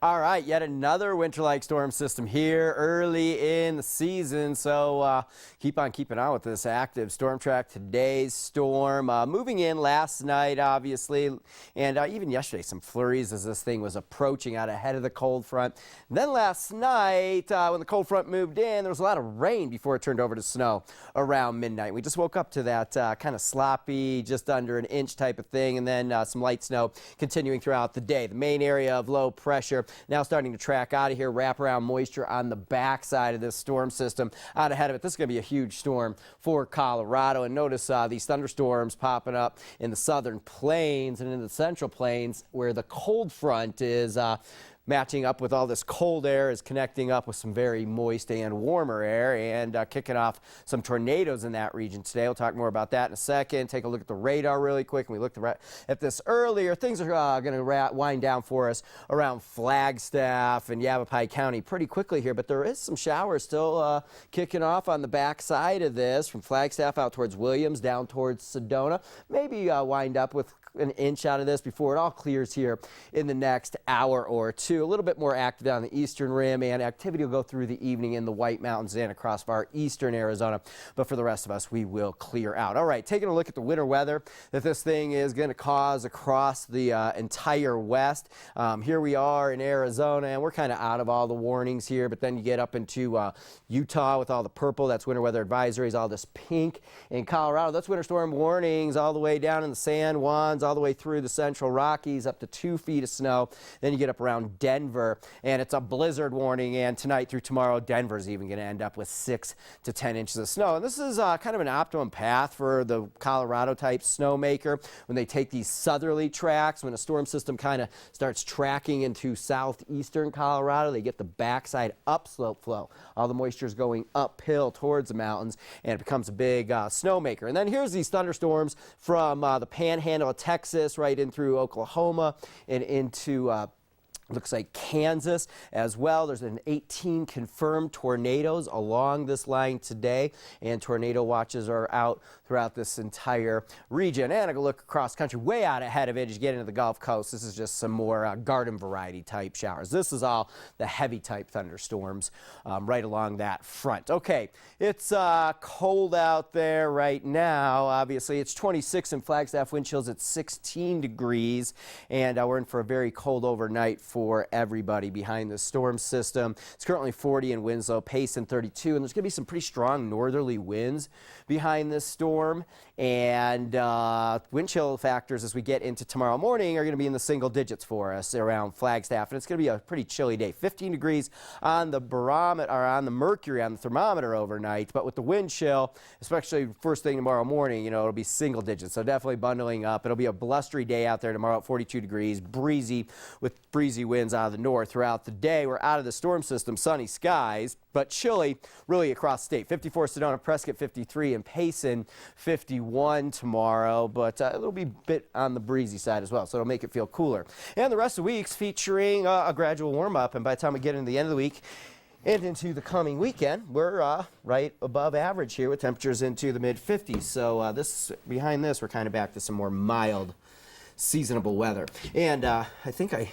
All right, yet another winter-like storm system here early in the season. So keep on keeping on with this active storm track. Today's storm moving in last night, obviously, and even yesterday, some flurries as this thing was approaching out ahead of the cold front. And then last night, when the cold front moved in, there was a lot of rain before it turned over to snow around midnight. We just woke up to that kind of sloppy, just under an inch type of thing, and then some light snow continuing throughout the day. The main area of low pressure now starting to track out of here, wrap around moisture on the backside of this storm system out ahead of it. This is going to be a huge storm for Colorado. And notice these thunderstorms popping up in the southern plains and in the central plains where the cold front is matching up with all this cold air, is connecting up with some very moist and warmer air and kicking off some tornadoes in that region today. We'll talk more about that in a second. Take a look at the radar really quick. And we looked at this earlier. Things are going to wind down for us around Flagstaff and Yavapai County pretty quickly here, but there is some showers still kicking off on the backside of this from Flagstaff out towards Williams down towards Sedona. Maybe wind up with an inch out of this before it all clears here in the next hour or two. A little bit more active on the eastern rim, and activity will go through the evening in the White Mountains and across our eastern Arizona. But for the rest of us, we will clear out. All right, taking a look at the winter weather that this thing is going to cause across the entire west. Here we are in Arizona, and we're kind of out of all the warnings here, but then you get up into Utah with all the purple. That's winter weather advisories. All this pink in Colorado, that's winter storm warnings all the way down in the San Juans, all the way through the central Rockies, up to 2 feet of snow. Then you get up around Denver, and it's a blizzard warning, and tonight through tomorrow, Denver's even going to end up with 6 to 10 inches of snow. And this is kind of an optimum path for the Colorado-type snowmaker when they take these southerly tracks. When a storm system kind of starts tracking into southeastern Colorado, they get the backside upslope flow. All the moisture is going uphill towards the mountains, and it becomes a big snowmaker. And then here's these thunderstorms from the panhandle of Texas right in through Oklahoma and into looks like Kansas as well. There's an 18 confirmed tornadoes along this line today, and tornado watches are out throughout this entire region. And I go look across country, way out ahead of it as you get into the Gulf Coast. This is just some more garden variety type showers. This is all the heavy type thunderstorms right along that front. Okay, it's cold out there right now. Obviously, it's 26 in Flagstaff, wind chills at 16 degrees, and we're in for a very cold overnight for everybody behind the storm system. It's currently 40 in Winslow, Payson 32, and there's going to be some pretty strong northerly winds behind this storm, and wind chill factors as we get into tomorrow morning are going to be in the single digits for us around Flagstaff, and it's going to be a pretty chilly day. 15 degrees on the barometer, or on the mercury on the thermometer overnight, but with the wind chill, especially first thing tomorrow morning, you know, it'll be single digits, so definitely bundling up. It'll be a blustery day out there tomorrow at 42 degrees, breezy with breezy winds out of the north throughout the day. We're out of the storm system, sunny skies, but chilly really across the state. 54 Sedona, Prescott 53, and Payson 51 tomorrow, but it'll be a bit on the breezy side as well, so it'll make it feel cooler. And the rest of the week's featuring a gradual warm-up, and by the time we get into the end of the week and into the coming weekend, we're right above average here with temperatures into the mid-50s. So behind this, we're kind of back to some more mild, seasonable weather. And I think I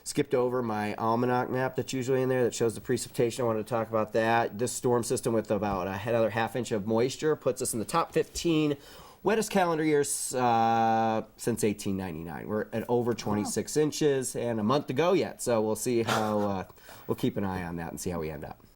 skipped over my almanac map that's usually in there that shows the precipitation. I wanted to talk about that. This storm system with about another half inch of moisture puts us in the top 15 wettest calendar years since 1899. We're at over 26 inches and a month to go yet. So we'll see how, we'll keep an eye on that and see how we end up.